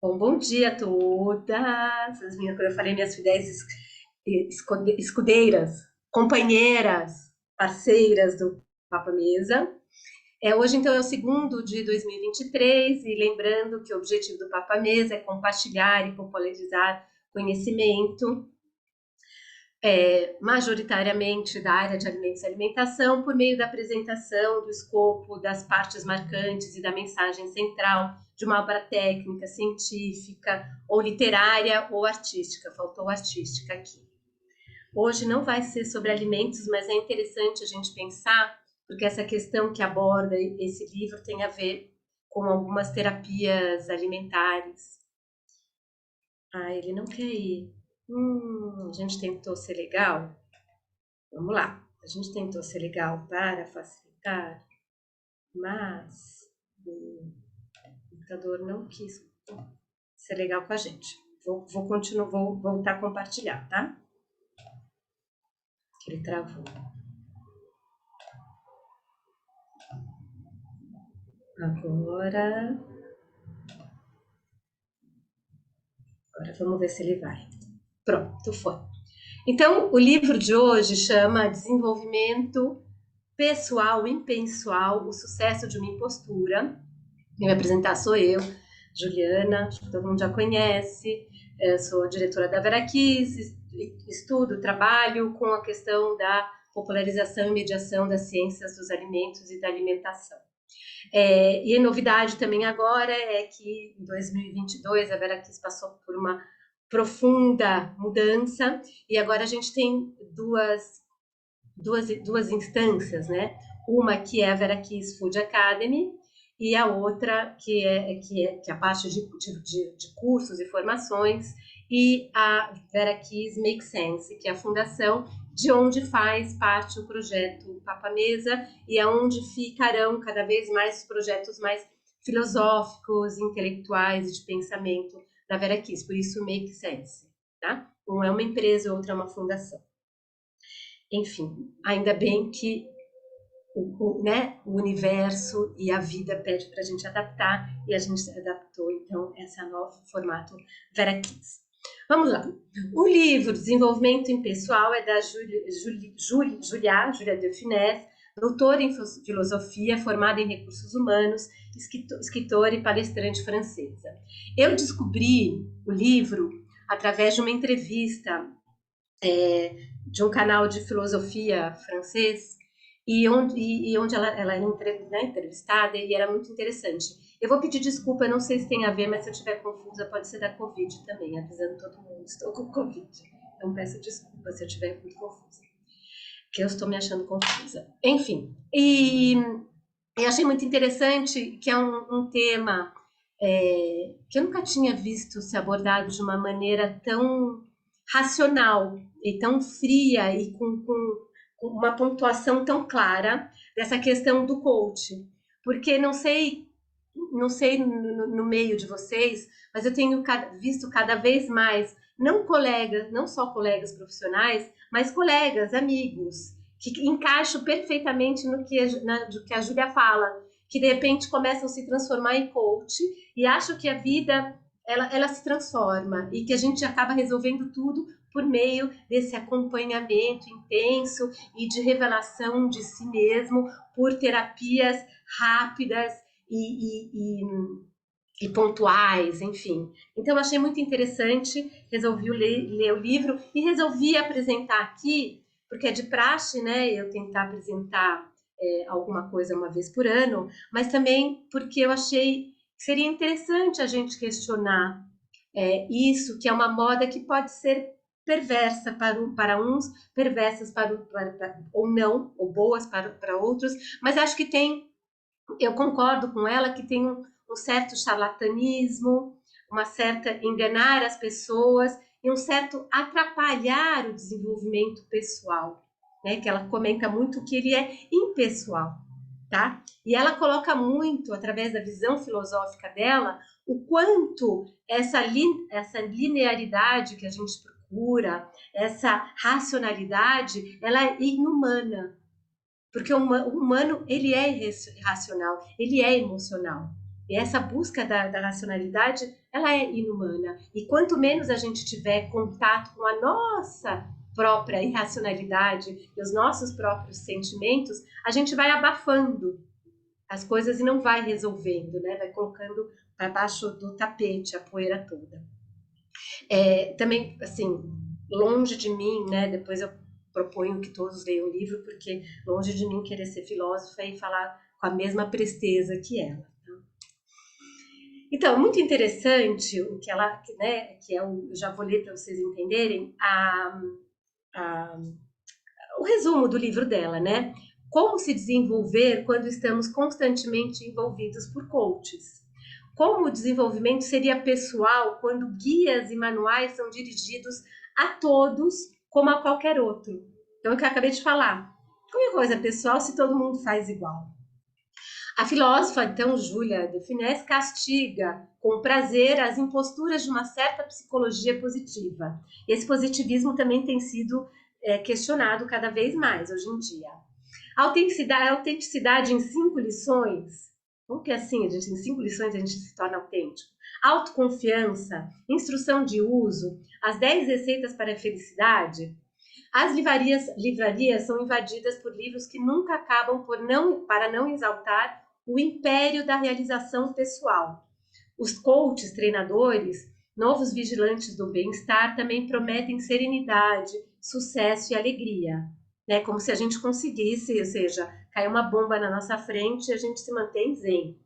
Bom dia a todas. Quando eu falei minhas fiéis escudeiras, companheiras, parceiras do Papa Mesa. Hoje, então, é o segundo de 2023, e lembrando que o objetivo do Papa Mesa é compartilhar e popularizar conhecimento, majoritariamente da área de alimentos e alimentação, por meio da apresentação do escopo, das partes marcantes e da mensagem central de uma obra técnica, científica, ou literária, ou artística. Faltou artística aqui. Hoje não vai ser sobre alimentos, mas é interessante a gente pensar, porque essa questão que aborda esse livro tem a ver com algumas terapias alimentares. Ele não quer ir. A gente tentou ser legal. Vamos lá. A gente tentou ser legal para facilitar, mas o computador não quis ser legal com a gente. Vou continuar, vou voltar a compartilhar, tá? Ele travou. Agora vamos ver se ele vai. Pronto, foi. Então, o livro de hoje chama Desenvolvimento Pessoal Impessoal, o sucesso de uma impostura. Quem vai apresentar sou eu, Juliana, acho que todo mundo já conhece. Eu sou diretora da Vera Kiss, estudo, trabalho com a questão da popularização e mediação das ciências dos alimentos e da alimentação. E a novidade também agora é que em 2022 a Vera Kiss passou por uma profunda mudança e agora a gente tem duas instâncias, né? Uma que é a Vera Kiss Food Academy e a outra que é a parte de cursos e formações, e a Vera Kiss Make Sense, que é a fundação de onde faz parte o projeto Papa Mesa e aonde ficarão cada vez mais os projetos mais filosóficos, intelectuais e de pensamento da Vera Kiss, por isso Make Sense, tá? Um é uma empresa, outra é uma fundação. Enfim, ainda bem que o universo e a vida pede para a gente adaptar, e a gente se adaptou, então, a esse novo formato Vera Kiss. Vamos lá. O livro Desenvolvimento Impessoal é da Julia de Funès, doutora em filosofia, formada em recursos humanos, escritora e palestrante francesa. Eu descobri o livro através de uma entrevista de um canal de filosofia francês, e onde ela era entrevistada, e era muito interessante. Eu vou pedir desculpa, eu não sei se tem a ver, mas se eu estiver confusa, pode ser da Covid também, avisando todo mundo, estou com Covid. Então peço desculpa se eu estiver muito confusa, que eu estou me achando confusa. Enfim, e eu achei muito interessante que é um tema que eu nunca tinha visto ser abordado de uma maneira tão racional e tão fria e com uma pontuação tão clara dessa questão do coach. Porque não sei no meio de vocês, mas eu tenho visto cada vez mais, não colegas, não só colegas profissionais, mas colegas, amigos, que encaixam perfeitamente no que a Júlia fala, que de repente começam a se transformar em coach e acham que a vida ela se transforma e que a gente acaba resolvendo tudo por meio desse acompanhamento intenso e de revelação de si mesmo por terapias rápidas e pontuais, enfim. Então, eu achei muito interessante, resolvi ler o livro e resolvi apresentar aqui, porque é de praxe, né, eu tentar apresentar alguma coisa uma vez por ano, mas também porque eu achei que seria interessante a gente questionar isso, que é uma moda que pode ser perversa para uns, perversas ou não, ou boas para outros, mas acho que eu concordo com ela que tem um certo charlatanismo, uma certa enganar as pessoas e um certo atrapalhar o desenvolvimento pessoal, né? Que ela comenta muito que ele é impessoal, tá? E ela coloca muito, através da visão filosófica dela, o quanto essa linearidade que a gente procura, essa racionalidade, ela é inumana, porque o humano, ele é irracional, ele é emocional. E essa busca da racionalidade, ela é inumana. E quanto menos a gente tiver contato com a nossa própria irracionalidade e os nossos próprios sentimentos, a gente vai abafando as coisas e não vai resolvendo, né? Vai colocando para baixo do tapete a poeira toda. Também, assim, longe de mim, né? Depois eu proponho que todos leiam o livro, porque longe de mim querer ser filósofa e falar com a mesma presteza que ela. Então, é muito interessante o que ela, né, que é eu já vou ler para vocês entenderem, o resumo do livro dela, né? Como se desenvolver quando estamos constantemente envolvidos por coaches. Como o desenvolvimento seria pessoal quando guias e manuais são dirigidos a todos como a qualquer outro. Então, é o que eu acabei de falar. Como é coisa pessoal se todo mundo faz igual? A filósofa, então, Júlia de Finés, castiga com prazer as imposturas de uma certa psicologia positiva. E esse positivismo também tem sido questionado cada vez mais hoje em dia. A autenticidade em 5 lições. Como que é assim, gente? Em 5 lições a gente se torna autêntico. Autoconfiança, instrução de uso, as 10 receitas para a felicidade. As livrarias são invadidas por livros que nunca acabam para não exaltar o império da realização pessoal. Os coaches, treinadores, novos vigilantes do bem-estar também prometem serenidade, sucesso e alegria, né? Como se a gente conseguisse, ou seja, cai uma bomba na nossa frente e a gente se mantém zen.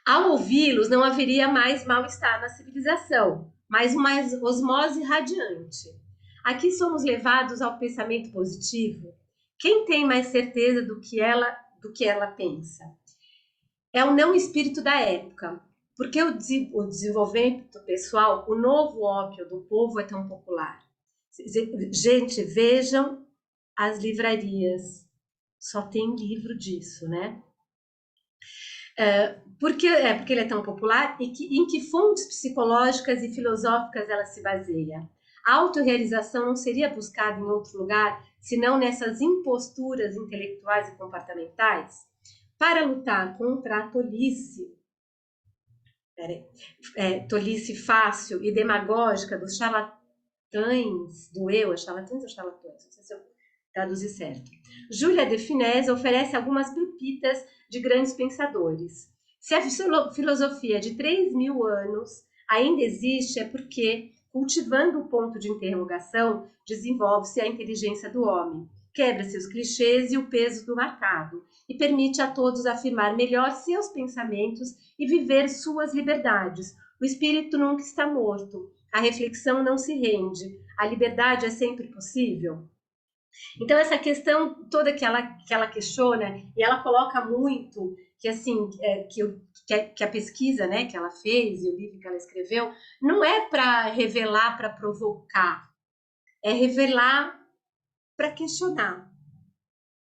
Ao ouvi-los, não haveria mais mal-estar na civilização, mas uma osmose radiante. Aqui somos levados ao pensamento positivo. Quem tem mais certeza do que ela pensa? É o não espírito da época, porque o desenvolvimento pessoal, o novo ópio do povo é tão popular. Gente, vejam as livrarias, só tem livro disso, né? Porque ele é tão popular e em que fontes psicológicas e filosóficas ela se baseia? A autorrealização não seria buscada em outro lugar, senão nessas imposturas intelectuais e comportamentais? Para lutar contra a tolice, tolice fácil e demagógica dos charlatães charlatães ou charlatões? Não sei se eu traduzi certo. Júlia de Finés oferece algumas pepitas de grandes pensadores. Se a filosofia de 3.000 anos ainda existe, é porque, cultivando o ponto de interrogação, desenvolve-se a inteligência do homem, quebra-se os clichês e o peso do marcado, e permite a todos afirmar melhor seus pensamentos e viver suas liberdades. O espírito nunca está morto, a reflexão não se rende, a liberdade é sempre possível. Então, essa questão toda que ela questiona, e ela coloca muito, que assim, que a pesquisa, né, que ela fez, e o livro que ela escreveu, não é para revelar, para provocar, é revelar para questionar,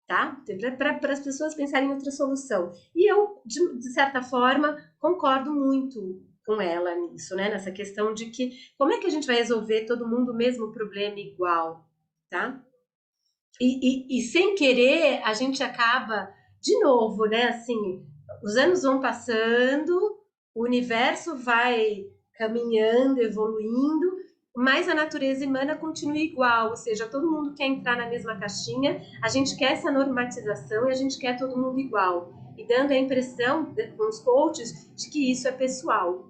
tá? Para as pessoas pensarem em outra solução. E eu, de certa forma, concordo muito com ela nisso, né, nessa questão de que como é que a gente vai resolver todo mundo o mesmo problema igual, tá? E sem querer, a gente acaba, de novo, né? Assim, os anos vão passando, o universo vai caminhando, evoluindo, mas a natureza humana continua igual, ou seja, todo mundo quer entrar na mesma caixinha, a gente quer essa normatização e a gente quer todo mundo igual. E dando a impressão, com os coaches, de que isso é pessoal.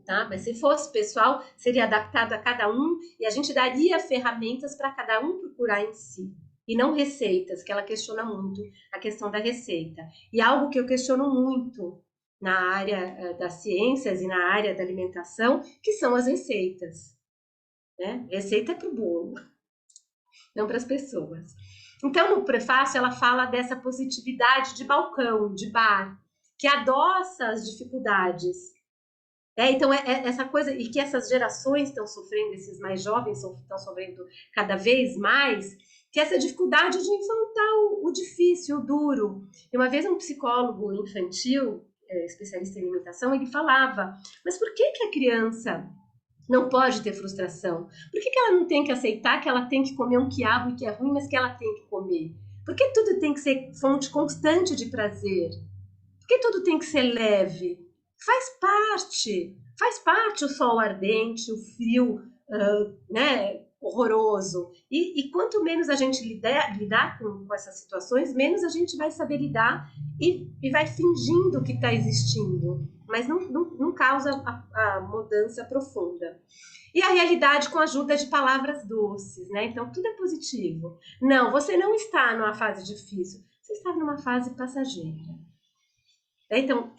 Tá? Mas se fosse pessoal, seria adaptado a cada um e a gente daria ferramentas para cada um procurar em si. E não receitas, que ela questiona muito a questão da receita. E algo que eu questiono muito na área das ciências e na área da alimentação, que são as receitas. Né? Receita é para o bolo, não para as pessoas. Então, no prefácio, ela fala dessa positividade de balcão, de bar, que adoça as dificuldades. Então, essa coisa, e que essas gerações estão sofrendo, esses mais jovens estão sofrendo cada vez mais, que essa dificuldade de enfrentar o difícil, o duro. E uma vez um psicólogo infantil, especialista em alimentação, ele falava, mas por que a criança não pode ter frustração? Por que ela não tem que aceitar que ela tem que comer um quiabo e que é ruim, mas que ela tem que comer? Por que tudo tem que ser fonte constante de prazer? que tudo tem que ser leve? Faz parte o sol ardente, o frio, né, horroroso. E quanto menos a gente lidar com essas situações, menos a gente vai saber lidar e vai fingindo que está existindo, mas não causa a mudança profunda. E a realidade com a ajuda de palavras doces, né? Então tudo é positivo. Não, você não está numa fase difícil, você está numa fase passageira. Então,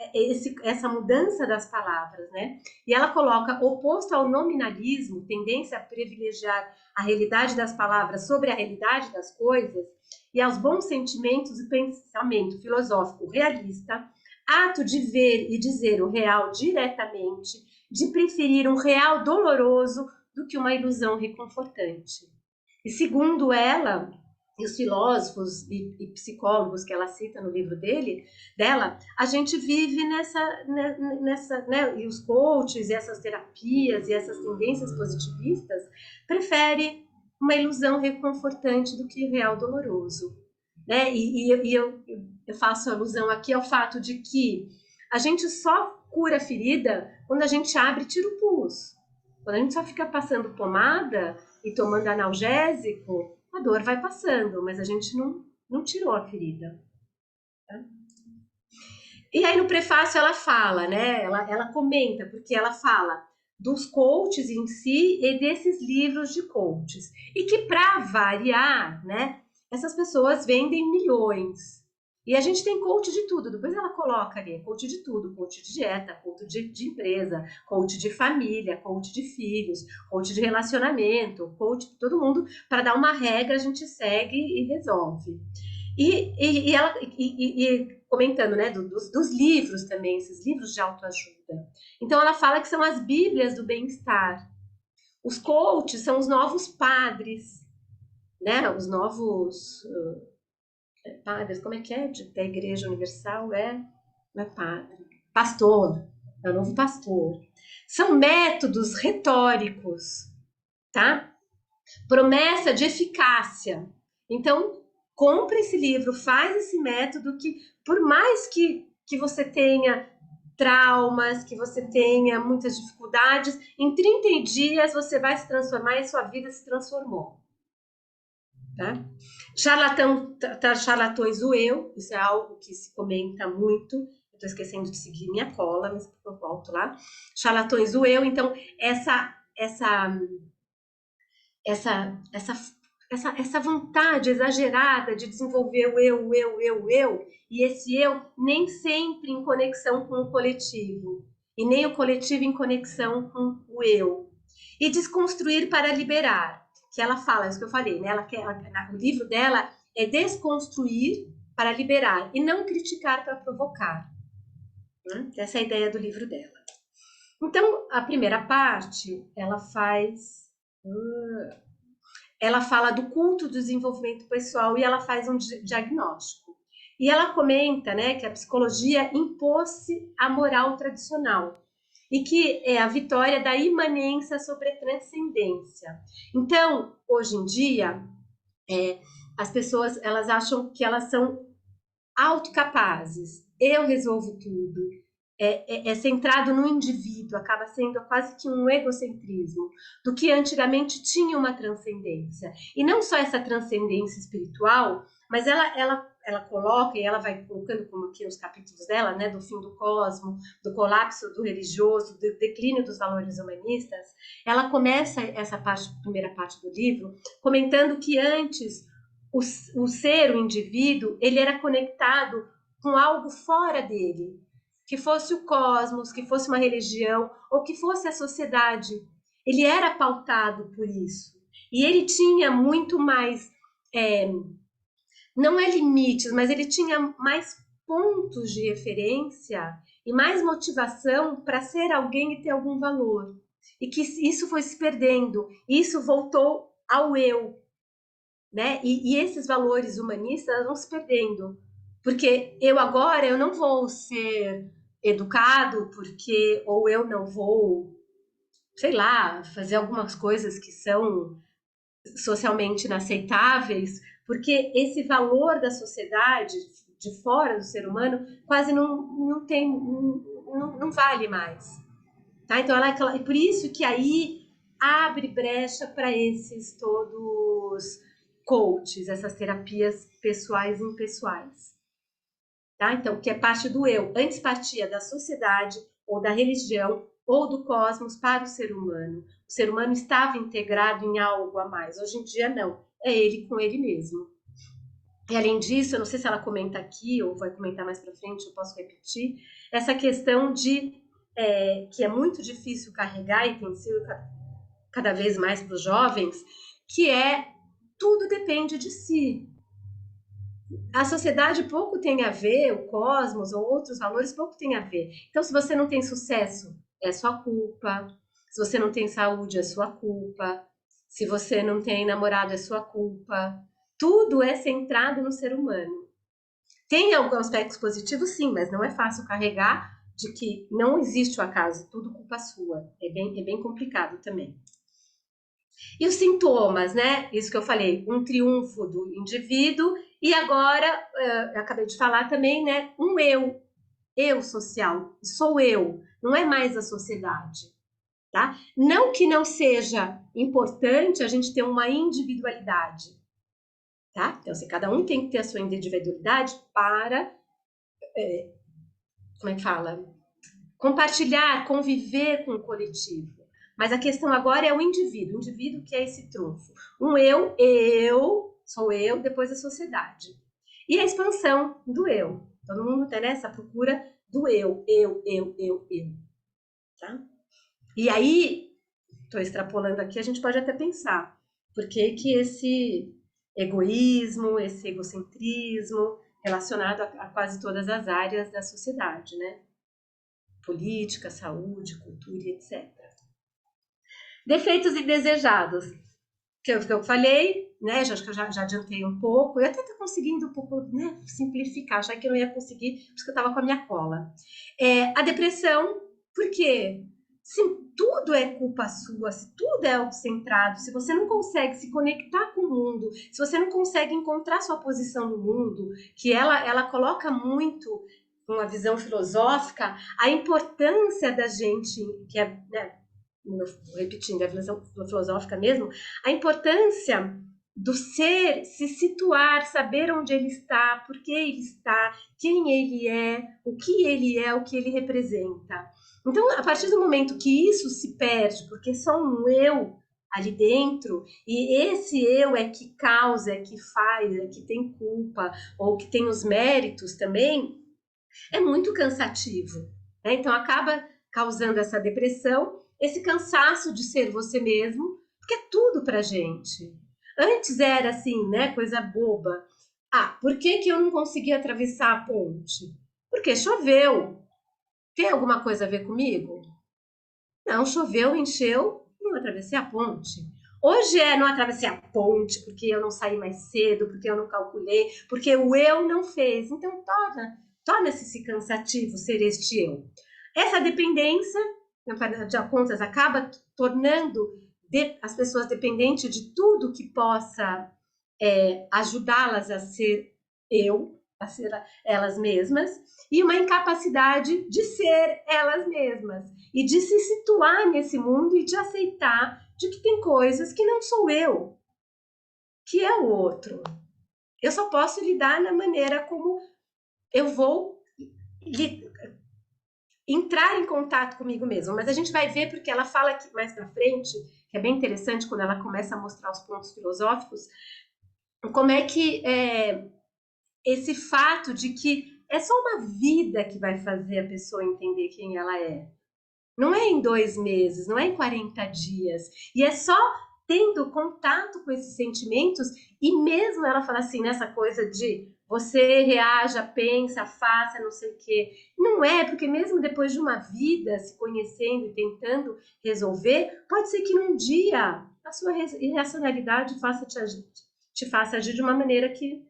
essa mudança das palavras, né? E ela coloca oposto ao nominalismo, tendência a privilegiar a realidade das palavras sobre a realidade das coisas, e aos bons sentimentos e pensamento filosófico realista, ato de ver e dizer o real diretamente, de preferir um real doloroso do que uma ilusão reconfortante. E segundo ela, e os filósofos e psicólogos que ela cita no livro dela, a gente vive nessa, né, e os coaches, e essas terapias, e essas tendências positivistas, preferem uma ilusão reconfortante do que real doloroso. Né? E eu faço alusão aqui ao fato de que a gente só cura a ferida quando a gente abre e tira o pus. Quando a gente só fica passando pomada e tomando analgésico, a dor vai passando, mas a gente não tirou a ferida. Tá? E aí no prefácio ela fala, né? Ela comenta, porque ela fala dos coaches em si e desses livros de coaches. E que para variar, né? Essas pessoas vendem milhões. E a gente tem coach de tudo. Depois ela coloca ali, coach de tudo, coach de dieta, coach de empresa, coach de família, coach de filhos, coach de relacionamento, coach de todo mundo. Para dar uma regra, a gente segue e resolve. E ela comentando, né, dos livros também, esses livros de autoajuda. Então ela fala que são as bíblias do bem-estar. Os coaches são os novos padres, né? Os novos padres, como é que é? Da Igreja Universal não é padre, pastor, é o novo pastor. São métodos retóricos, tá? Promessa de eficácia. Então, compra esse livro, faz esse método que, por mais que você tenha traumas, que você tenha muitas dificuldades, em 30 dias você vai se transformar e sua vida se transformou. Tá? Charlatões o eu, isso é algo que se comenta muito. Estou esquecendo de seguir minha cola, mas eu volto lá. Charlatões o eu, então essa vontade exagerada de desenvolver o eu, e esse eu nem sempre em conexão com o coletivo, e nem o coletivo em conexão com o eu. E desconstruir para liberar, que ela fala, isso que eu falei, né? O livro dela é desconstruir para liberar, e não criticar para provocar. Né? Essa é a ideia do livro dela. Então, a primeira parte, ela fala do culto do desenvolvimento pessoal e ela faz um diagnóstico. E ela comenta, né, que a psicologia impôs-se a moral tradicional e que é a vitória da imanência sobre a transcendência. Então, hoje em dia, as pessoas elas acham que elas são autocapazes. Eu resolvo tudo. É centrado no indivíduo, acaba sendo quase que um egocentrismo, do que antigamente tinha uma transcendência. E não só essa transcendência espiritual, mas ela coloca, e ela vai colocando como aqui nos capítulos dela, né, do fim do cosmo, do colapso do religioso, do declínio dos valores humanistas, ela começa essa primeira parte do livro, comentando que antes o ser, o indivíduo, ele era conectado com algo fora dele, que fosse o cosmos, que fosse uma religião, ou que fosse a sociedade. Ele era pautado por isso. E ele tinha muito mais, não é limites, mas ele tinha mais pontos de referência e mais motivação para ser alguém e ter algum valor. E que isso foi se perdendo, isso voltou ao eu. Né? E esses valores humanistas vão se perdendo. Porque eu não vou ser educado porque ou eu não vou, sei lá, fazer algumas coisas que são socialmente inaceitáveis, porque esse valor da sociedade de fora do ser humano quase não vale mais. Tá? Então, é por isso que aí abre brecha para esses todos coaches, essas terapias pessoais e impessoais. Tá? Então, que é parte do eu. Antes partia da sociedade ou da religião ou do cosmos para o ser humano. O ser humano estava integrado em algo a mais. Hoje em dia, não. É ele com ele mesmo. E além disso, eu não sei se ela comenta aqui ou vai comentar mais para frente, eu posso repetir, essa questão de que é muito difícil carregar e tem sido cada vez mais para os jovens, que é tudo depende de si. A sociedade pouco tem a ver, o cosmos ou outros valores pouco tem a ver. Então, se você não tem sucesso, é sua culpa. Se você não tem saúde, é sua culpa. Se você não tem namorado, é sua culpa. Tudo é centrado no ser humano. Tem alguns aspectos positivos, sim, mas não é fácil carregar de que não existe o acaso, tudo culpa sua. É bem complicado também. E os sintomas, né? Isso que eu falei, um triunfo do indivíduo e agora, eu acabei de falar também, né? Um eu social, sou eu, não é mais a sociedade, tá? Não que não seja importante a gente ter uma individualidade, tá? Então, se cada um tem que ter a sua individualidade para, como é que fala? Compartilhar, conviver com o coletivo. Mas a questão agora é o indivíduo que é esse trunfo. Um sou eu, depois a sociedade. E a expansão do eu. Todo mundo está nessa procura do eu. Tá? E aí, estou extrapolando aqui, a gente pode até pensar, por que que esse egoísmo, esse egocentrismo, relacionado a quase todas as áreas da sociedade, né? Política, saúde, cultura, etc. Defeitos indesejados, que eu falei, né? Acho que eu já adiantei um pouco. Eu até estou conseguindo um pouco, né, simplificar, já que eu não ia conseguir, porque eu estava com a minha cola. A depressão, por quê? Se tudo é culpa sua, se tudo é autocentrado, se você não consegue se conectar com o mundo, se você não consegue encontrar sua posição no mundo, que ela coloca muito com a visão filosófica, a importância da gente, que é, né, repetindo, a visão filosófica mesmo, a importância do ser se situar, saber onde ele está, por que ele está, quem ele é, o que ele representa. Então, a partir do momento que isso se perde, porque só um eu ali dentro, e esse eu é que causa, é que faz, é que tem culpa, ou que tem os méritos também, é muito cansativo. Né? Então, acaba causando essa depressão, esse cansaço de ser você mesmo, porque é tudo pra gente. Antes era assim, né, coisa boba. Ah, por que que eu não consegui atravessar a ponte? Porque choveu. Tem alguma coisa a ver comigo? Não, choveu, encheu, não atravessei a ponte. Hoje não atravessei a ponte porque eu não saí mais cedo, porque eu não calculei, porque o eu não fez. Então, torna-se cansativo ser este eu. Essa dependência, de contas, acaba tornando as pessoas dependentes de tudo que possa ajudá-las a ser a ser elas mesmas, e uma incapacidade de ser elas mesmas e de se situar nesse mundo e de aceitar de que tem coisas que não sou eu, que é o outro. Eu só posso lidar na maneira como eu vou entrar em contato comigo mesma. Mas a gente vai ver, porque ela fala aqui mais pra frente, que é bem interessante quando ela começa a mostrar os pontos filosóficos, como é que esse fato de que é só uma vida que vai fazer a pessoa entender quem ela é. Não é em 2 meses, não é em 40 dias. E é só tendo contato com esses sentimentos, e mesmo ela fala assim, nessa coisa de você reaja, pensa, faça, não sei o quê. Não é, porque mesmo depois de uma vida se conhecendo e tentando resolver, pode ser que num dia a sua irracionalidade te faça agir de uma maneira que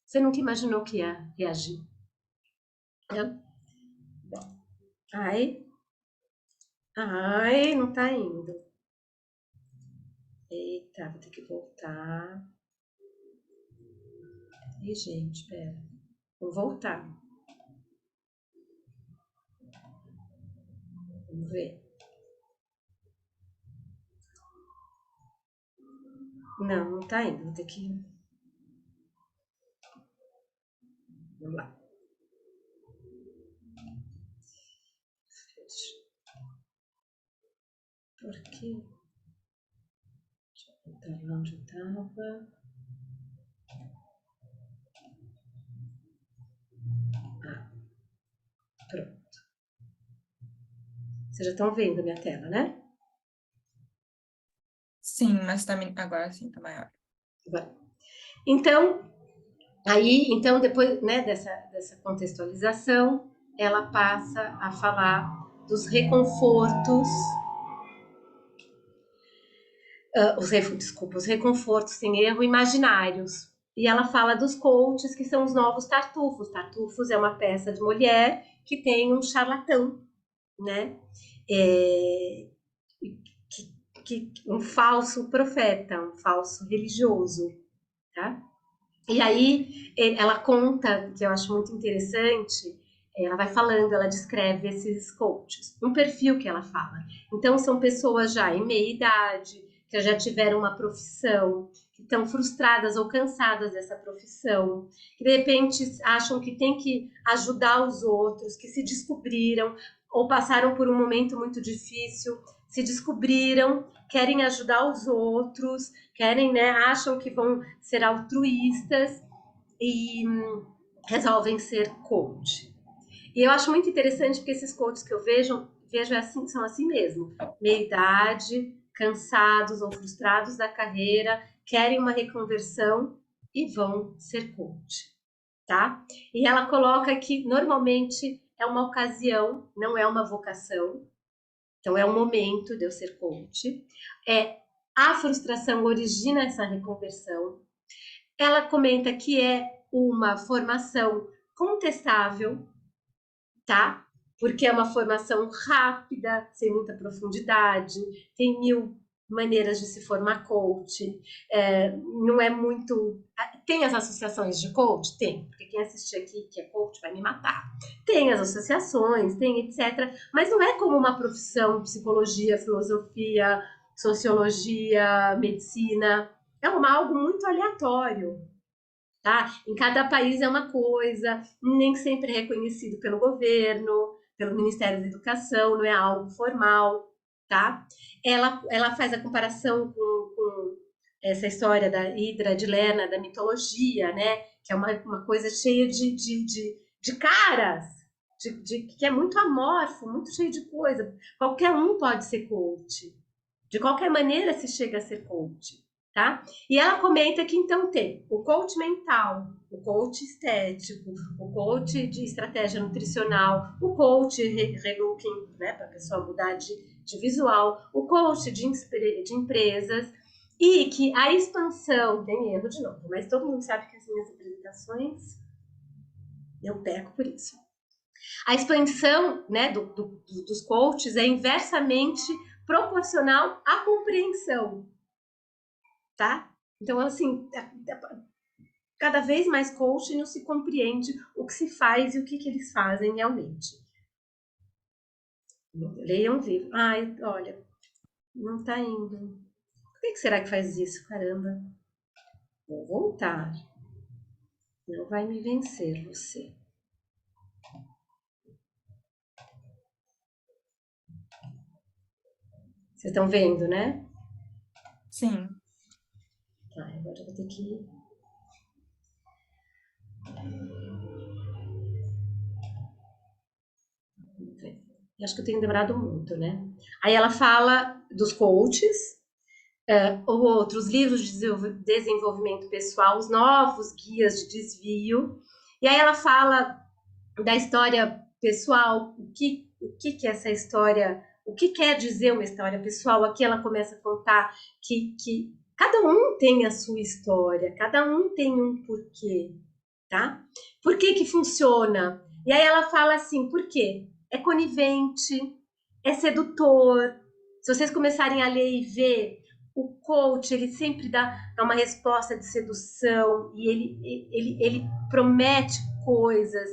você nunca imaginou que ia reagir. Ai, não tá indo. Eita, vou ter que voltar. Ih, gente, pera. Vou voltar. Vamos ver. Não, não tá indo. Vou ter que... Vamos lá. Por quê? Deixa eu voltar lá onde eu tava. Pronto. Vocês já estão vendo a minha tela, né? Sim, mas também agora sim, tá maior. Então, então depois, né, dessa contextualização, ela passa a falar dos reconfortos, os reconfortos sem erro imaginários. E ela fala dos coaches, que são os novos tartufos. Tartufos é uma peça de mulher que tem um charlatão, né? Um falso profeta, um falso religioso, tá? E aí ela conta, que eu acho muito interessante, ela vai falando, ela descreve esses coaches, um perfil que ela fala. Então são pessoas já em meia idade, que já tiveram uma profissão, que estão frustradas ou cansadas dessa profissão, que de repente acham que tem que ajudar os outros, que se descobriram ou passaram por um momento muito difícil, se descobriram, querem ajudar os outros, querem, né, acham que vão ser altruístas e resolvem ser coach. E eu acho muito interessante porque esses coaches que eu vejo assim, são assim mesmo, meia idade, cansados ou frustrados da carreira, querem uma reconversão e vão ser coach, tá? E ela coloca que normalmente é uma ocasião, não é uma vocação. Então é o momento de eu ser coach. A frustração origina essa reconversão. Ela comenta que é uma formação contestável, tá? Porque é uma formação rápida, sem muita profundidade, tem 1000 maneiras de se formar coach, não é muito... Tem as associações de coach? Tem, porque quem assistir aqui que é coach vai me matar. Tem as associações, tem etc. Mas não é como uma profissão, psicologia, filosofia, sociologia, medicina. É algo muito aleatório, tá? Em cada país é uma coisa, nem sempre é reconhecido pelo governo, pelo Ministério da Educação, não é algo formal, tá? Ela faz a comparação com essa história da Hidra de Lerna, da mitologia, né? Que é uma coisa cheia de caras, que é muito amorfo, muito cheio de coisa. Qualquer um pode ser coach. De qualquer maneira se chega a ser coach, tá? E ela comenta que então tem o coach mental, o coach estético, o coach de estratégia nutricional, o coach relooking, né, para a pessoa mudar de visual, o coach de empresas, e que a expansão, tem erro de novo, mas todo mundo sabe que as minhas apresentações, eu peco por isso. A expansão, né, dos coaches é inversamente proporcional à compreensão, tá? Então, assim, cada vez mais coaching não se compreende o que se faz e o que eles fazem realmente. Leiam um livro. Ai, olha, não tá indo. Por que será que faz isso? Caramba. Vou voltar. Não vai me vencer, você. Vocês estão vendo, né? Sim. Tá, agora eu vou ter que ir. Acho que eu tenho demorado muito, né? Aí ela fala dos coaches, ou outros livros de desenvolvimento pessoal, os novos guias de desvio. E aí ela fala da história pessoal, o que é essa história, o que quer dizer uma história pessoal. Aqui ela começa a contar que cada um tem a sua história, cada um tem um porquê, tá? Por que funciona? E aí ela fala assim, por quê? É conivente, é sedutor. Se vocês começarem a ler e ver, o coach, ele sempre dá uma resposta de sedução e ele promete coisas,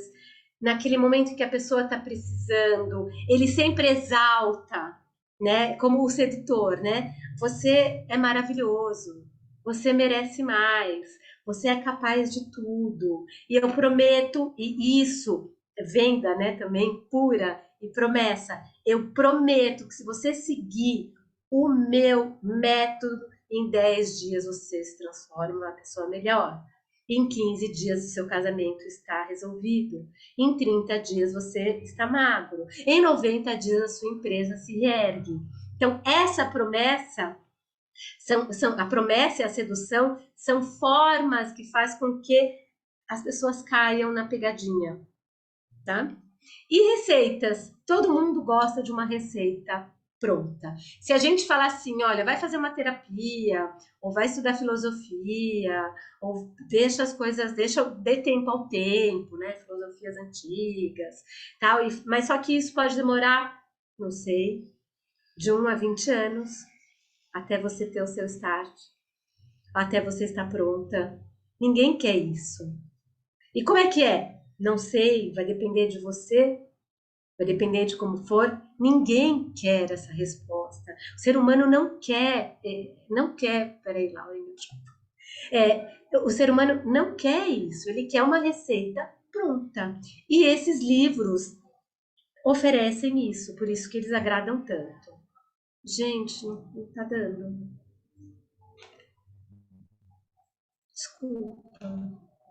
naquele momento que a pessoa está precisando, ele sempre exalta, né? Como o sedutor, né? Você é maravilhoso, você merece mais, você é capaz de tudo. E eu prometo, e isso, venda, né, também pura e promessa. Eu prometo que se você seguir o meu método, em 10 dias você se transforma em uma pessoa melhor. Em 15 dias o seu casamento está resolvido. Em 30 dias você está magro. Em 90 dias a sua empresa se reergue. Então, essa promessa, a promessa e a sedução são formas que faz com que as pessoas caiam na pegadinha, tá? E receitas. Todo mundo gosta de uma receita pronta. Se a gente falar assim, olha, vai fazer uma terapia, ou vai estudar filosofia, ou deixa as coisas, dê tempo ao tempo, né? Filosofias antigas, tal. Mas só que isso pode demorar, não sei, de 1 a 20 anos, até você ter o seu start, até você estar pronta. Ninguém quer isso. E como é que é? Não sei, vai depender de você, vai depender de como for. Ninguém quer essa resposta. O ser humano não quer, peraí, Laura, o ser humano não quer isso, ele quer uma receita pronta. E esses livros oferecem isso, por isso que eles agradam tanto. Gente, não tá dando. Desculpa.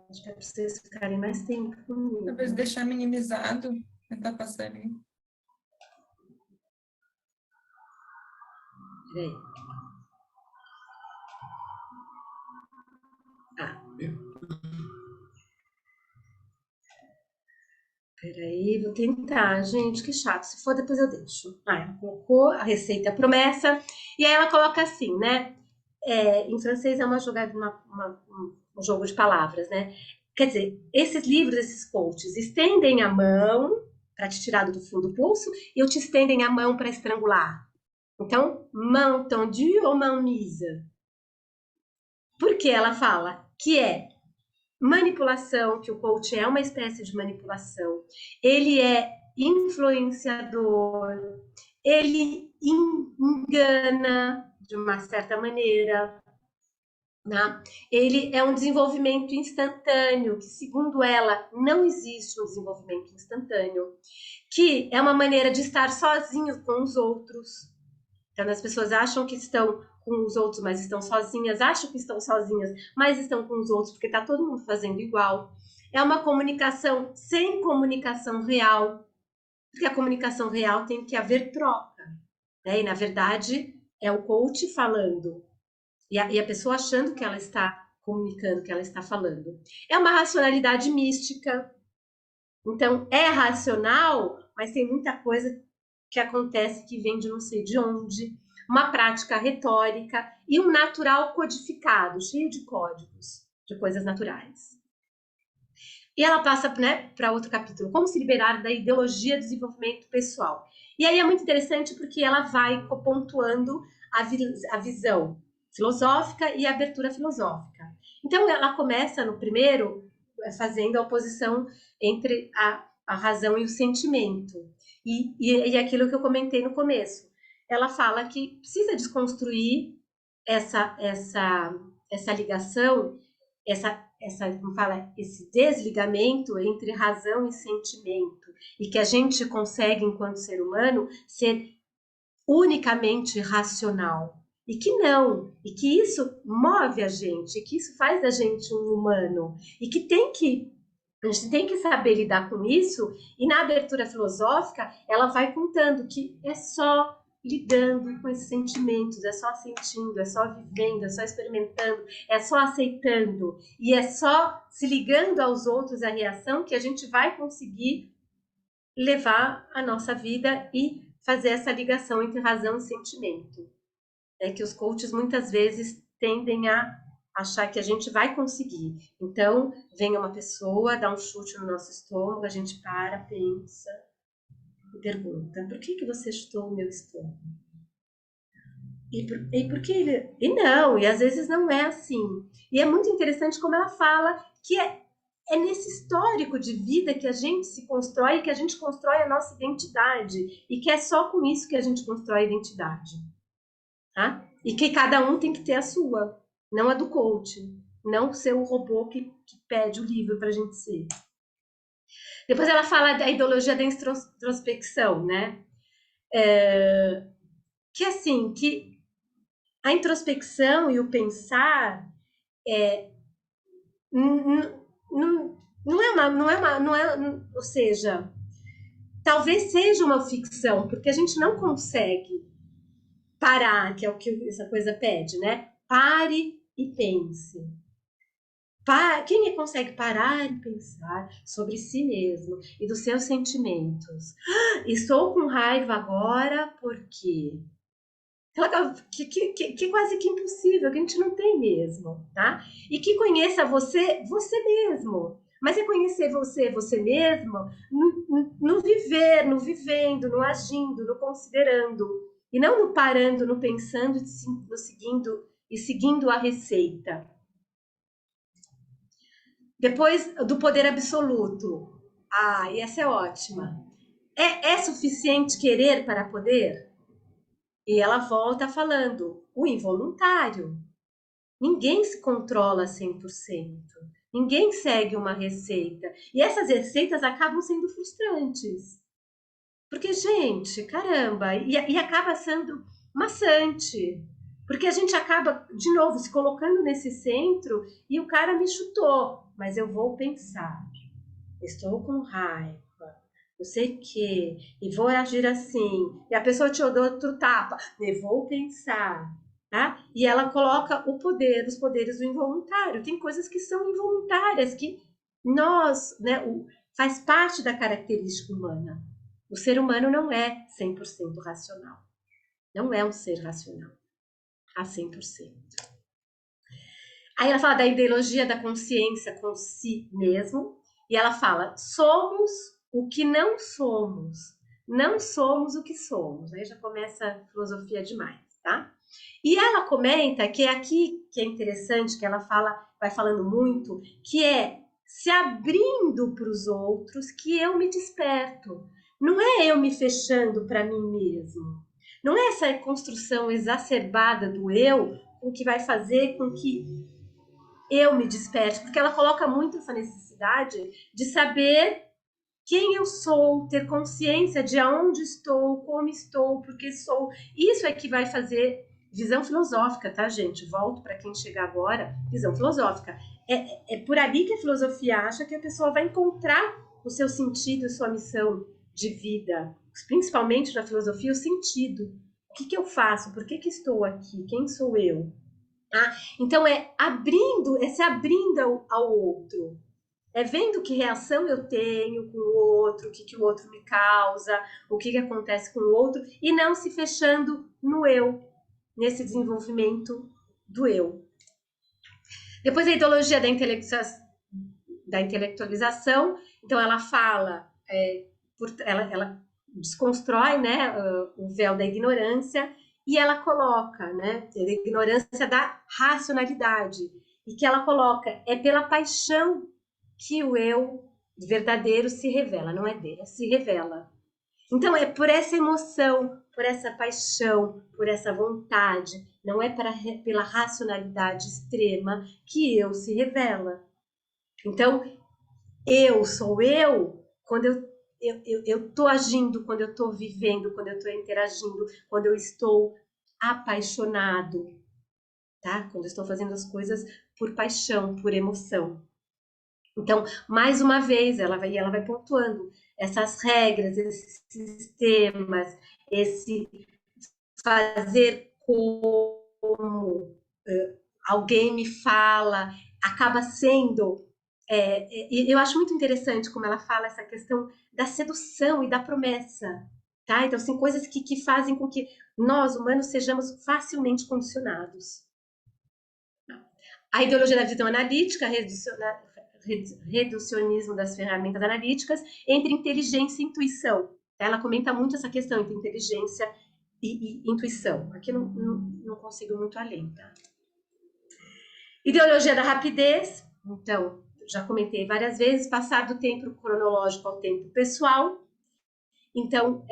Acho que é pra vocês ficarem mais tempo comigo. Talvez deixar minimizado, tentar passar ali. Peraí. Ah. Peraí, vou tentar. Gente, que chato. Se for, depois eu deixo. Ah, ela colocou a receita promessa. E aí ela coloca assim, né? Em francês é uma jogada, um jogo de palavras, né? Quer dizer, esses livros, esses coaches, estendem a mão para te tirar do fundo do pulso e te estendem a mão para estrangular. Então, main tendue ou main mise? Porque ela fala que é manipulação, que o coach é uma espécie de manipulação. Ele é influenciador, ele engana de uma certa maneira, né? Ele é um desenvolvimento instantâneo, que segundo ela não existe um desenvolvimento instantâneo, que é uma maneira de estar sozinho com os outros. Então as pessoas acham que estão com os outros, mas estão sozinhas, acham que estão sozinhas, mas estão com os outros, porque está todo mundo fazendo igual. É uma comunicação sem comunicação real, porque a comunicação real tem que haver troca, né? E na verdade é o coach falando, e a pessoa achando que ela está comunicando, que ela está falando. É uma racionalidade mística. Então, é racional, mas tem muita coisa que acontece que vem de não sei de onde. Uma prática retórica e um natural codificado, cheio de códigos, de coisas naturais. E ela passa, né, para outro capítulo, como se liberar da ideologia do desenvolvimento pessoal. E aí é muito interessante porque ela vai pontuando a visão filosófica e a abertura filosófica. Então ela começa no primeiro fazendo a oposição entre a razão e o sentimento. E aquilo que eu comentei no começo. Ela fala que precisa desconstruir essa ligação, como fala, esse desligamento entre razão e sentimento, e que a gente consegue, enquanto ser humano, ser unicamente racional. E que não, e que isso move a gente, e que isso faz da gente um humano, e que a gente tem que saber lidar com isso, e na abertura filosófica ela vai contando que é só lidando com esses sentimentos, é só sentindo, é só vivendo, é só experimentando, é só aceitando, e é só se ligando aos outros, a reação, que a gente vai conseguir levar a nossa vida e fazer essa ligação entre razão e sentimento. É que os coaches muitas vezes tendem a achar que a gente vai conseguir. Então, vem uma pessoa, dá um chute no nosso estômago, a gente para, pensa e pergunta: por que você chutou o meu estômago? E por que ele... E não, e às vezes não é assim. E é muito interessante como ela fala que é nesse histórico de vida que a gente se constrói, que a gente constrói a nossa identidade, e que é só com isso que a gente constrói a identidade, tá? E que cada um tem que ter a sua, não a do coach, não ser o robô que pede o livro para a gente ser. Depois ela fala da ideologia da introspecção, né? Que assim, que a introspecção e o pensar ou seja, talvez seja uma ficção, porque a gente não consegue parar, que é o que essa coisa pede, né? Pare e pense. Quem consegue parar e pensar sobre si mesmo e dos seus sentimentos? Estou com raiva agora porque que quase que impossível, que a gente não tem mesmo, tá? E que conheça você mesmo. Mas é conhecer você mesmo, no viver, no vivendo, no agindo, no considerando. E não no parando, no pensando, no seguindo e seguindo a receita. Depois do poder absoluto. E essa é ótima. É suficiente querer para poder? E ela volta falando, o involuntário. Ninguém se controla 100%. Ninguém segue uma receita. E essas receitas acabam sendo frustrantes. Porque, gente, caramba, e acaba sendo maçante. Porque a gente acaba, de novo, se colocando nesse centro e o cara me chutou. Mas eu vou pensar. Estou com raiva. Não sei o quê, e vou agir assim, e a pessoa te dá outro tapa, eu vou pensar, tá? E ela coloca os poderes do involuntário. Tem coisas que são involuntárias, que nós, né, faz parte da característica humana. O ser humano não é 100% racional. Não é um ser racional a 100%. Aí ela fala da ideologia da consciência com si mesmo, e ela fala, somos o que não somos. Não somos o que somos. Aí já começa a filosofia demais, tá? E ela comenta que é aqui que é interessante, que ela vai falando muito, que é se abrindo para os outros que eu me desperto. Não é eu me fechando para mim mesmo. Não é essa construção exacerbada do eu o que vai fazer com que eu me desperte, porque ela coloca muito essa necessidade de saber quem eu sou, ter consciência de aonde estou, como estou, porque sou. Isso é que vai fazer visão filosófica, tá, gente? Volto para quem chegar agora, visão filosófica. É por ali que a filosofia acha que a pessoa vai encontrar o seu sentido e sua missão de vida. Principalmente na filosofia, o sentido. O que eu faço? Por que estou aqui? Quem sou eu? Então é se abrindo ao outro. É vendo que reação eu tenho com o outro, o que o outro me causa, o que acontece com o outro, e não se fechando no eu, nesse desenvolvimento do eu. Depois a ideologia da intelectualização, então ela fala, ela desconstrói, né, o véu da ignorância, e ela coloca, né, a ignorância da racionalidade, e que ela coloca, é pela paixão que o eu verdadeiro se revela, não é dele, se revela. Então é por essa emoção, por essa paixão, por essa vontade, não é pela racionalidade extrema que eu se revela. Então, eu sou eu quando eu estou agindo, quando eu estou vivendo, quando eu estou interagindo, quando eu estou apaixonado, tá? Quando eu estou fazendo as coisas por paixão, por emoção. Então, mais uma vez, ela vai pontuando essas regras, esses sistemas, esse fazer como alguém me fala, acaba sendo... eu acho muito interessante como ela fala essa questão da sedução e da promessa, tá? Então, são coisas que fazem com que nós, humanos, sejamos facilmente condicionados. A ideologia da visão analítica, reducionismo das ferramentas analíticas, entre inteligência e intuição. Ela comenta muito essa questão entre inteligência e intuição. Aqui não consigo muito além, tá? Ideologia da rapidez. Então, já comentei várias vezes, passar do tempo cronológico ao tempo pessoal. Então,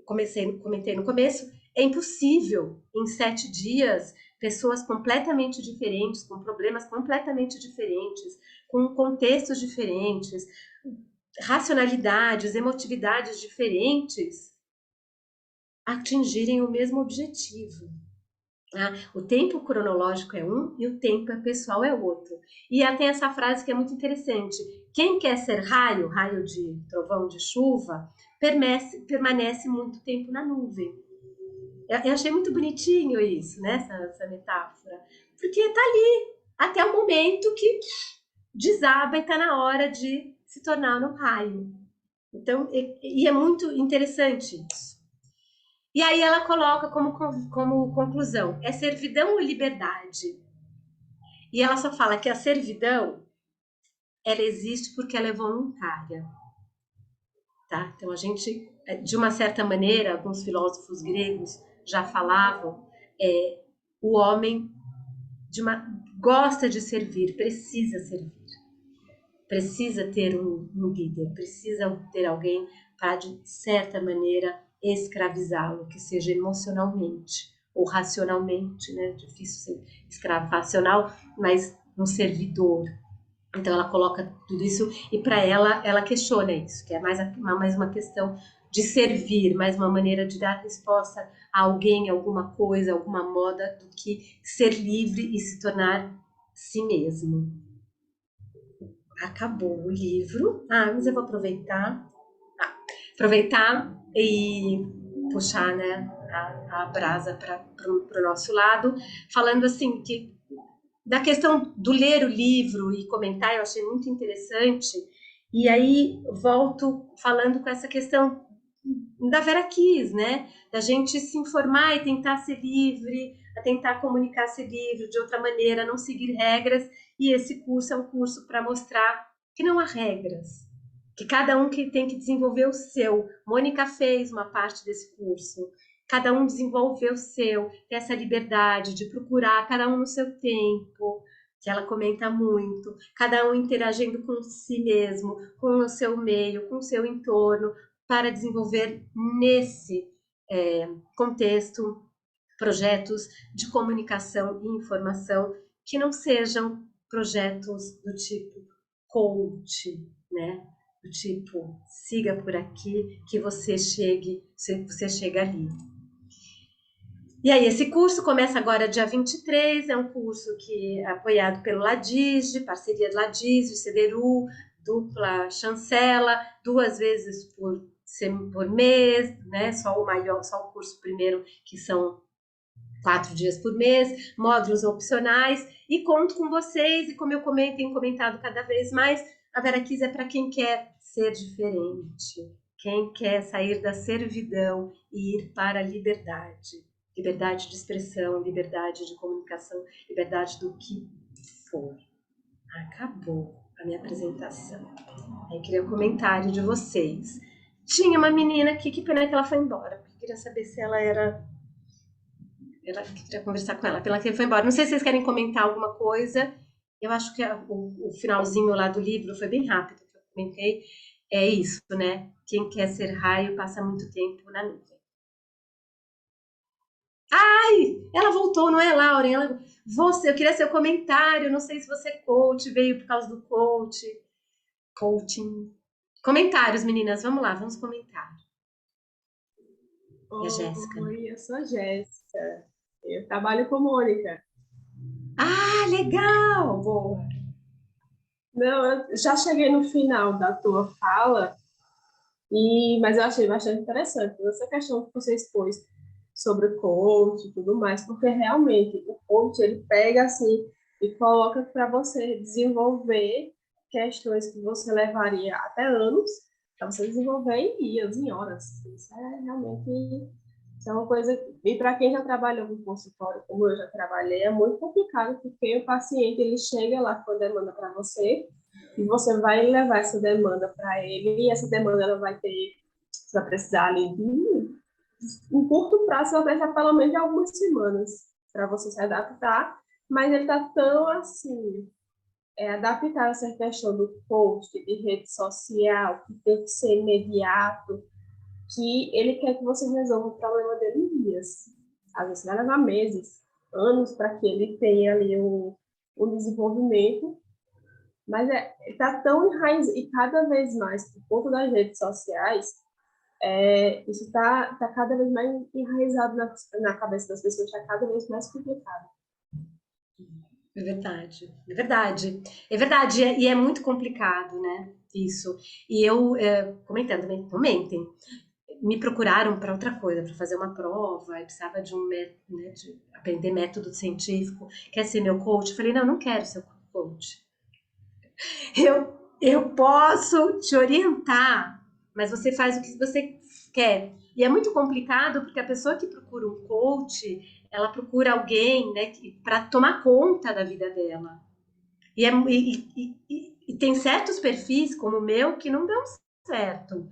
comentei no começo, é impossível em 7 dias pessoas completamente diferentes, com problemas completamente diferentes, com contextos diferentes, racionalidades, emotividades diferentes, atingirem o mesmo objetivo. O tempo cronológico é um e o tempo pessoal é outro. E tem essa frase que é muito interessante. Quem quer ser raio, raio de trovão, de chuva, permanece muito tempo na nuvem. Eu achei muito bonitinho isso, né? Essa metáfora. Porque está ali até o momento que desaba e está na hora de se tornar um raio. Então, e é muito interessante isso. E aí ela coloca como conclusão, é servidão ou liberdade? E ela só fala que a servidão, ela existe porque ela é voluntária. Tá? Então a gente, de uma certa maneira, alguns filósofos gregos já falavam, o homem gosta de servir, precisa servir. Precisa ter um líder, precisa ter alguém para, de certa maneira, escravizá-lo, que seja emocionalmente ou racionalmente, né? Difícil ser escravo racional, mas um servidor. Então ela coloca tudo isso e para ela questiona isso, que é mais uma questão de servir, mais uma maneira de dar resposta a alguém, alguma coisa, alguma moda, do que ser livre e se tornar si mesmo. Acabou o livro. Mas eu vou aproveitar e puxar, né, a brasa para o nosso lado, falando assim que da questão do ler o livro e comentar, eu achei muito interessante. E aí volto falando com essa questão da Vera Kiss, né? Da gente se informar e tentar ser livre, a tentar comunicar ser livre de outra maneira, não seguir regras. E esse curso é um curso para mostrar que não há regras, que cada um que tem que desenvolver o seu. Mônica fez uma parte desse curso. Cada um desenvolveu o seu, tem essa liberdade de procurar, cada um no seu tempo, que ela comenta muito, cada um interagindo com si mesmo, com o seu meio, com o seu entorno, para desenvolver nesse contexto projetos de comunicação e informação que não sejam projetos do tipo coach, né? Do tipo, siga por aqui que você chega ali. E aí, esse curso começa agora dia 23, é um curso que é apoiado pelo Ladige, parceria do Ladige, CDRU, dupla chancela, 2 vezes por mês, né? Só o curso primeiro, que são 4 dias por mês, módulos opcionais, e conto com vocês, e como eu tenho comentado cada vez mais, a Vera Kiss é para quem quer ser diferente, quem quer sair da servidão e ir para a liberdade. Liberdade de expressão, liberdade de comunicação, liberdade do que for. Acabou a minha apresentação. Aí queria um comentário de vocês. Tinha uma menina aqui, que pena que ela foi embora, porque queria saber se ela era... Ela queria conversar com ela, pela que ele foi embora. Não sei se vocês querem comentar alguma coisa. Eu acho que o finalzinho lá do livro foi bem rápido, que eu comentei. É isso, né? Quem quer ser raio passa muito tempo na nuvem. Ela voltou, não é, Lauren? Eu queria seu comentário. Não sei se você é coach, veio por causa do coaching. Comentários, meninas, vamos lá, vamos comentar. E a Jéssica? Oi, eu sou a Jéssica. Eu trabalho com Mônica. Legal! Boa! Não, eu já cheguei no final da tua fala, mas eu achei bastante interessante essa questão que você expôs sobre o coach e tudo mais, porque realmente o coach ele pega assim e coloca para você desenvolver questões que você levaria até anos para você desenvolver em dias, em horas. Isso é realmente uma coisa, e para quem já trabalhou no consultório, como eu já trabalhei, é muito complicado, porque o paciente ele chega lá com a demanda para você e você vai levar essa demanda para ele, e essa demanda ela vai você vai precisar ali de um curto prazo, você vai precisar pelo menos de algumas semanas para você se adaptar, mas ele está tão assim adaptar essa questão do post, de rede social, que tem que ser imediato, que ele quer que você resolva o problema dele em dias. Às vezes vai levar meses, anos para que ele tenha ali um desenvolvimento, mas está tão enraizado, e cada vez mais, por conta das redes sociais, isso está cada vez mais enraizado na cabeça das pessoas, está cada vez mais complicado. É verdade, é verdade. É verdade, e é muito complicado, né? Isso. E eu, comentando também, comentem, me procuraram para outra coisa, para fazer uma prova, e precisava de né, de aprender método científico. Quer ser meu coach? Eu falei, não, não quero ser coach. Eu posso te orientar, mas você faz o que você quer. E é muito complicado porque a pessoa que procura um coach, ela procura alguém, né, para tomar conta da vida dela. E tem certos perfis, como o meu, que não dão certo.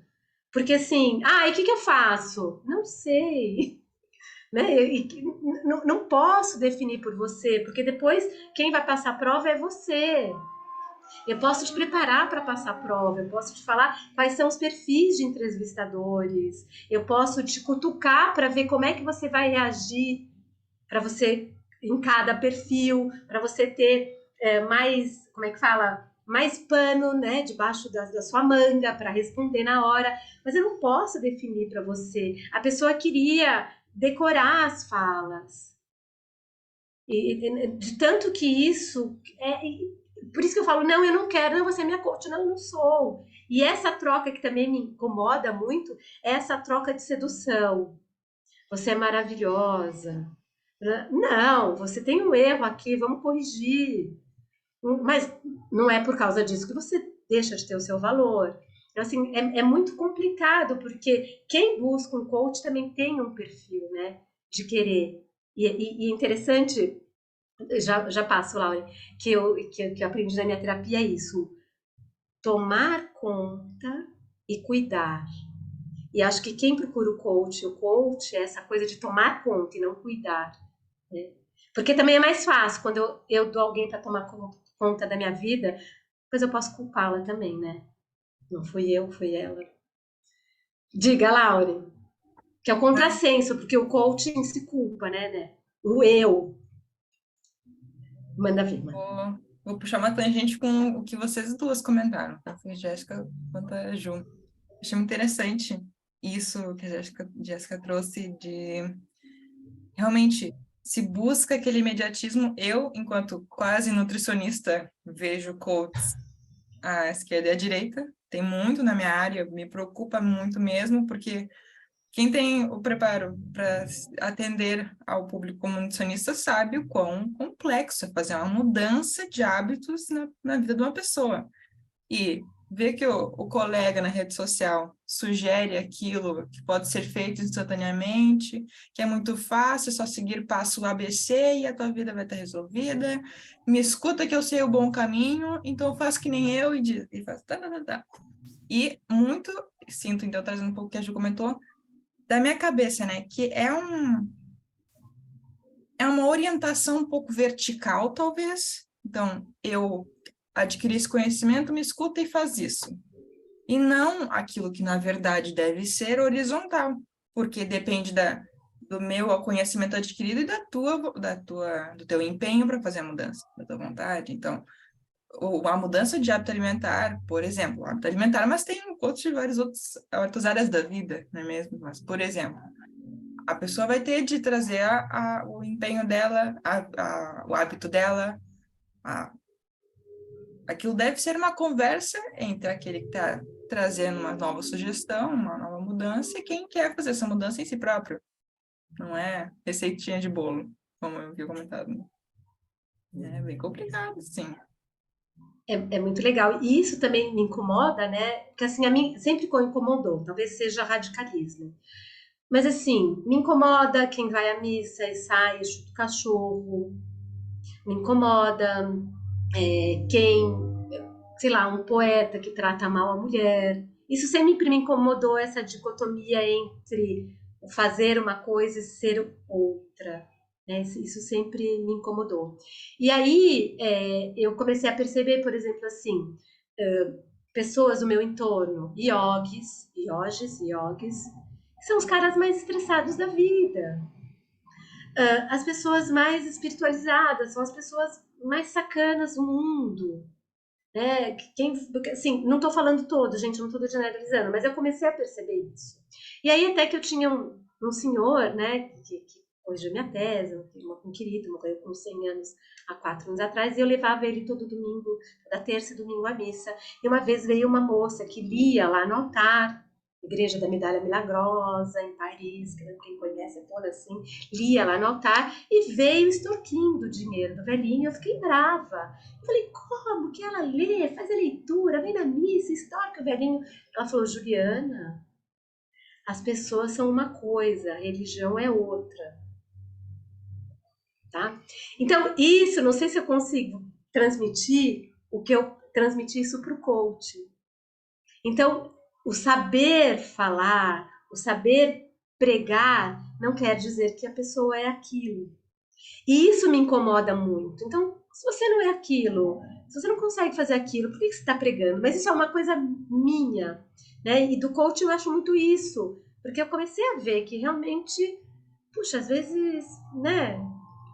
Porque assim, e o que eu faço? Não sei. Né? Não posso definir por você, porque depois quem vai passar a prova é você. Eu posso te preparar para passar a prova, eu posso te falar quais são os perfis de entrevistadores, eu posso te cutucar para ver como é que você vai reagir para você em cada perfil, para você ter mais, como é que fala? Mais pano, né, debaixo da sua manga para responder na hora. Mas eu não posso definir para você. A pessoa queria decorar as falas. E de tanto que isso por isso que eu falo, não, eu não quero, não, você é minha coach, não, eu não sou. E essa troca que também me incomoda muito é essa troca de sedução. Você é maravilhosa. Não, você tem um erro aqui, vamos corrigir. Mas não é por causa disso que você deixa de ter o seu valor. Então, assim, é muito complicado, porque quem busca um coach também tem um perfil, né, de querer. E é interessante, já passo, Laura, que eu aprendi na minha terapia é isso: tomar conta e cuidar. E acho que quem procura o coach é essa coisa de tomar conta e não cuidar. Né? Porque também é mais fácil quando eu dou alguém para tomar conta da minha vida, depois eu posso culpá-la também, né? Não fui eu, foi ela. Diga, Laure, que é o contrassenso, porque o coaching se culpa, né? O eu. Manda vir, mano. Vou puxar uma tangente com o que vocês duas comentaram, tanto a Jéssica quanto a Ju. Achei muito interessante isso que a Jéssica trouxe de realmente se busca aquele imediatismo. Eu, enquanto quase nutricionista, vejo coaches à esquerda e à direita. Tem muito na minha área, me preocupa muito mesmo, porque quem tem o preparo para atender ao público como nutricionista sabe o quão complexo é fazer uma mudança de hábitos na vida de uma pessoa. E ver que o colega na rede social sugere aquilo que pode ser feito instantaneamente, que é muito fácil, é só seguir passo ABC e a tua vida vai estar resolvida. Me escuta que eu sei o bom caminho, então faz que nem eu e faz tá. E muito, sinto, então, trazendo um pouco o que a Ju comentou, da minha cabeça, né, que é uma orientação um pouco vertical, talvez. Então, eu adquiri esse conhecimento, me escuta e faz isso. E não aquilo que, na verdade, deve ser horizontal, porque depende do meu conhecimento adquirido e do teu empenho para fazer a mudança, da tua vontade. Então, a mudança de hábito alimentar, por exemplo, hábito alimentar, mas tem várias outras áreas da vida, não é mesmo? Mas, por exemplo, a pessoa vai ter de trazer o empenho dela, o hábito dela, aquilo deve ser uma conversa entre aquele que está trazendo uma nova sugestão, uma nova mudança, e quem quer fazer essa mudança em si próprio. Não é receitinha de bolo, como eu havia comentado. É bem complicado, sim. É muito legal. E isso também me incomoda, né? Porque assim, a mim sempre incomodou, talvez seja radicalismo. Mas assim, me incomoda quem vai à missa e sai e chuta o cachorro. Me incomoda quem, sei lá, um poeta que trata mal a mulher. Isso sempre me incomodou, essa dicotomia entre fazer uma coisa e ser outra. né? Isso sempre me incomodou. E aí eu comecei a perceber, por exemplo, assim, pessoas do meu entorno, yogis, que são os caras mais estressados da vida. As pessoas mais espiritualizadas são as pessoas mais sacanas do mundo, né? Assim, não estou falando todo, gente, não estou generalizando, mas eu comecei a perceber isso. E aí até que eu tinha um senhor, né, que corrigiu minha tese, um querido, morreu com 100 anos, há 4 anos atrás, e eu levava ele todo domingo, toda terça e domingo à missa. E uma vez veio uma moça que lia lá no altar, Igreja da Medalha Milagrosa, em Paris, que quem conhece é toda assim, lia lá no altar e veio extorquindo o dinheiro do velhinho. Eu fiquei brava. Eu falei, como que ela lê, faz a leitura, vem na missa, extorque o velhinho? Ela falou, Juliana, as pessoas são uma coisa, a religião é outra, tá? Então, isso, não sei se eu consigo transmitir o que eu transmiti isso para o coach. Então, o saber falar, o saber pregar, não quer dizer que a pessoa é aquilo. E isso me incomoda muito. Então, se você não é aquilo, se você não consegue fazer aquilo, por que você está pregando? Mas isso é uma coisa minha, né? E do coach eu acho muito isso, porque eu comecei a ver que realmente, puxa, às vezes, né?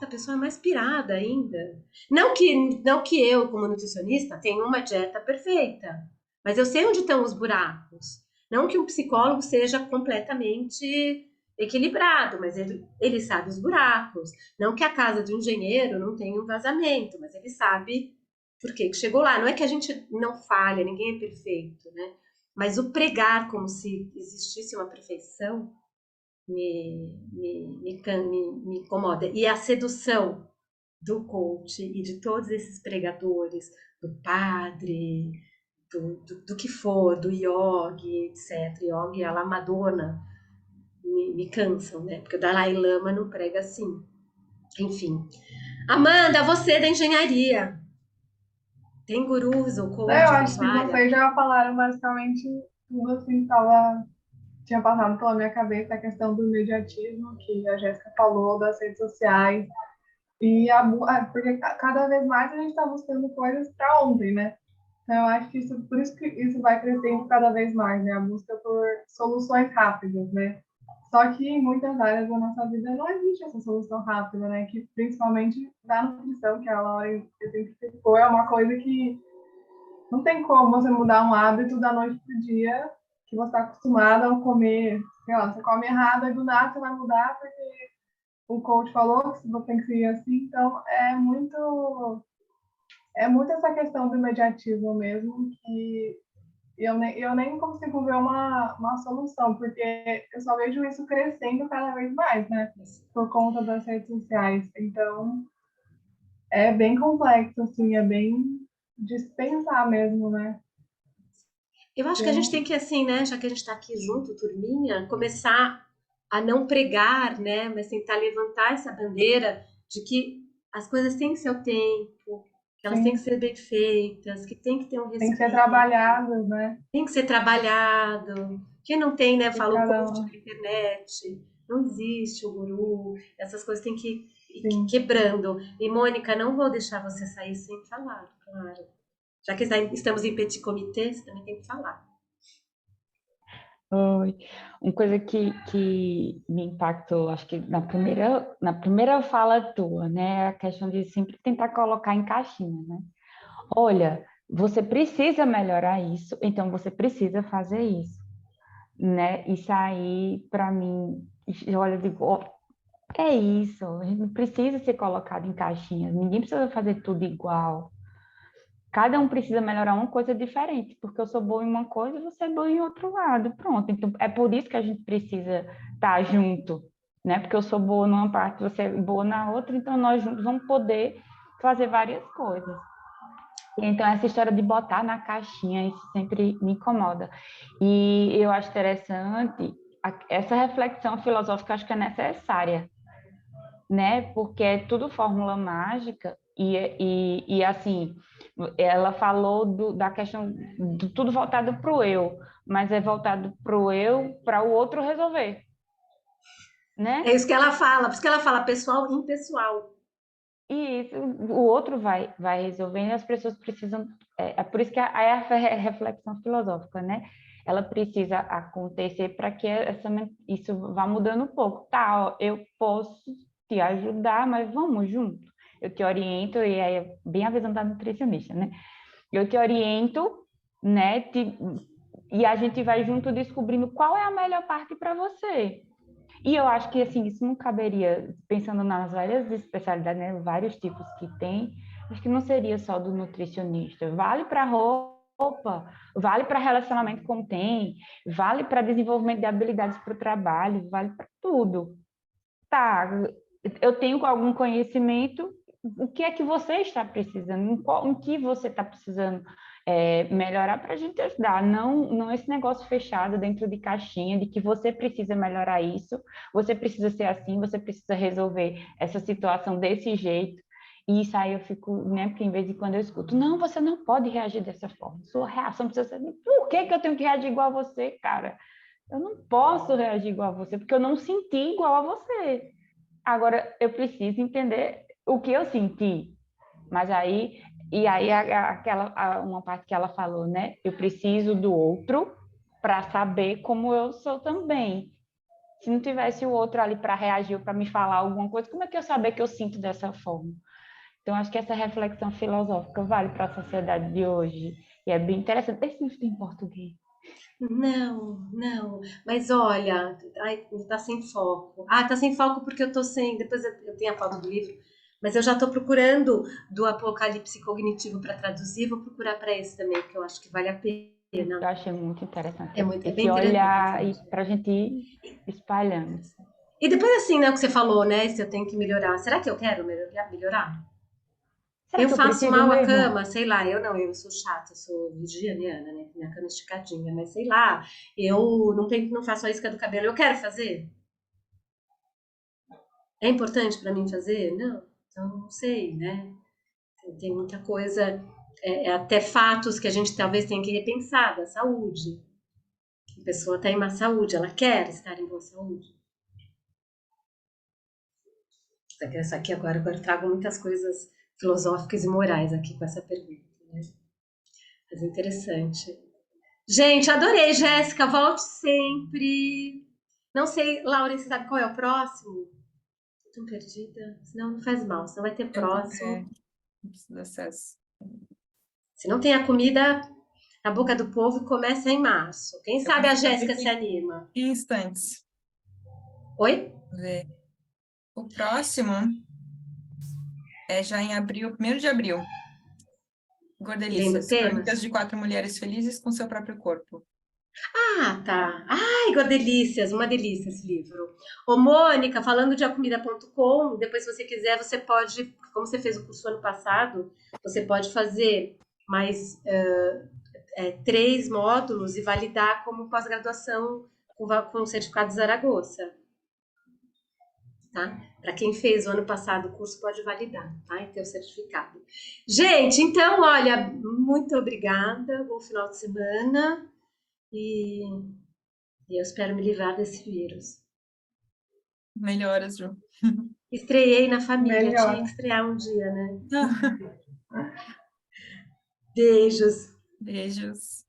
A pessoa é mais pirada ainda. Não que eu, como nutricionista, tenha uma dieta perfeita, mas eu sei onde estão os buracos. Não que um psicólogo seja completamente equilibrado, mas ele sabe os buracos. Não que a casa do engenheiro não tenha um vazamento, mas ele sabe por que chegou lá. Não é que a gente não falha, ninguém é perfeito, né? Mas o pregar como se existisse uma perfeição me incomoda. E a sedução do coach e de todos esses pregadores, do padre, do que for, do yogi, etc. Yogi, a Madonna, me cansam, né? Porque o Dalai Lama não prega assim. Enfim. Amanda, você da engenharia. Tem gurus ou Eu coach na acho sua que área? vocês já falaram basicamente tudo assim, tinha passado pela minha cabeça a questão do imediatismo, que a Jéssica falou, das redes sociais, porque cada vez mais a gente está buscando coisas para ontem, né? Então, eu acho que por isso que isso vai crescendo cada vez mais, né? A busca por soluções rápidas, né? Só que em muitas áreas da nossa vida não existe essa solução rápida, né? Que principalmente na nutrição, que a Laura exemplificou, é uma coisa que não tem como você mudar um hábito da noite para o dia, que você está acostumado a comer, sei lá, você come errado, e do nada você vai mudar porque o coach falou que você tem que seguir assim. Então, é muito essa questão do imediatismo mesmo, que eu nem consigo ver uma solução, porque eu só vejo isso crescendo cada vez mais, né? Por conta das redes sociais. Então, é bem complexo, assim, é bem de se pensar mesmo, né? Eu acho que a gente Eu, tem que, assim, né? Já que a gente está aqui junto, turminha, começar a não pregar, né? Mas tentar levantar essa bandeira de que as coisas têm seu tempo, que elas têm que sim, ser bem feitas, que tem que ter um tem que ser respeito, trabalhado, né? tem que ser trabalhado. Quem não tem, né? Por Falou cada coach um, na internet, não existe o guru, essas coisas têm que ir sim. quebrando. E, Mônica, não vou deixar você sair sem falar, claro. Já que estamos em petit comité, você também tem que falar. Oi. Uma coisa que me impactou, acho que na primeira fala tua, né, a questão de sempre tentar colocar em caixinha, né? Olha, você precisa melhorar isso, então você precisa fazer isso, né? Isso aí, para mim, olha, eu digo, ó, é isso, a gente não precisa ser colocado em caixinhas, ninguém precisa fazer tudo igual. Cada um precisa melhorar uma coisa diferente, porque eu sou boa em uma coisa e você é boa em outro lado. Pronto. Então, é por isso que a gente precisa estar junto, né? Porque eu sou boa numa parte, você é boa na outra, então nós juntos vamos poder fazer várias coisas. Então, essa história de botar na caixinha, isso sempre me incomoda. E eu acho interessante, essa reflexão filosófica, acho que é necessária, né? Porque é tudo fórmula mágica e assim, ela falou da questão de tudo voltado para o eu, mas é voltado para o eu, para o outro resolver. né? É isso que ela fala, por isso que ela fala pessoal e impessoal. E isso, o outro vai resolvendo, e as pessoas precisam. É por isso que é a reflexão filosófica, né? Ela precisa acontecer para que isso vá mudando um pouco. Tá, ó, eu posso te ajudar, mas vamos junto. Eu te oriento, e aí é bem a visão da nutricionista, né? Eu te oriento, né? E a gente vai junto descobrindo qual é a melhor parte para você. E eu acho que, assim, isso não caberia, pensando nas várias especialidades, né, vários tipos que tem, acho que não seria só do nutricionista. Vale para roupa, vale para relacionamento como tem, vale para desenvolvimento de habilidades para o trabalho, vale para tudo. Tá, eu tenho algum conhecimento, o que é que você está precisando, em que você está precisando melhorar para a gente ajudar, não esse negócio fechado dentro de caixinha, de que você precisa melhorar isso, você precisa ser assim, você precisa resolver essa situação desse jeito. E isso aí eu fico, né, porque em vez de quando eu escuto, não, você não pode reagir dessa forma, sua reação precisa ser, por que eu tenho que reagir igual a você, cara? Eu não posso reagir igual a você, porque eu não senti igual a você. Agora, eu preciso entender o que eu senti. Mas aí, e aí uma parte que ela falou, né? Eu preciso do outro para saber como eu sou também. Se não tivesse o outro ali para reagir ou para me falar alguma coisa, como é que eu saber que eu sinto dessa forma? Então, acho que essa reflexão filosófica vale para a sociedade de hoje. E é bem interessante. Esse livro tem em português. Não, não. Mas olha, ai, tá sem foco. Ah, tá sem foco porque eu tô sem. Depois eu tenho a foto do livro, mas eu já tô procurando do Apocalipse Cognitivo para traduzir. Vou procurar para esse também, que eu acho que vale a Eu pena. achei muito interessante É bem esse olhar interessante. para a gente ir espalhando. E depois, assim, né, o que você falou, né? Se eu tenho que melhorar. Será que eu quero melhorar? Será Eu que eu faço preciso mal à mesmo? cama, sei lá, eu sou chata, eu sou virginiana, né? Minha cama é esticadinha, mas sei lá, eu não faço a isca do cabelo, eu quero fazer. É importante para mim fazer? Não, então não sei, né? Tem muita coisa, até fatos que a gente talvez tenha que repensar da saúde. A pessoa está em má saúde, ela quer estar em boa saúde. Essa aqui agora eu trago muitas coisas filosóficas e morais aqui com essa pergunta, né? Mas é interessante. Gente, adorei, Jéssica. Volte sempre. Não sei, Laura, você sabe qual é o próximo? Tô perdida. Senão não faz mal, senão vai ter Eu comprei, próximo. não preciso acesso. Se não tem a comida na boca do povo, começa em março. Quem Eu sabe a consigo abrir Jéssica se aqui anima. em instantes. Oi? Vamos ver. O próximo é já em abril, 1º de abril. Lembra o Gordelícias, tema? Crônicas de 4 mulheres felizes com seu próprio corpo. Ah, tá. Ai, delícias, uma delícia esse livro. Ô, Mônica, falando de acomida.com, depois se você quiser, você pode, como você fez o curso ano passado, você pode fazer mais 3 módulos e validar como pós-graduação com o certificado de Zaragoza, tá? Para quem fez o ano passado o curso, pode validar, tá? E ter o certificado. Gente, então, olha, muito obrigada, bom final de semana e eu espero me livrar desse vírus. Melhoras, Ju. Estreiei na família, tinha que Melhor. estrear um dia, né? Beijos. Beijos.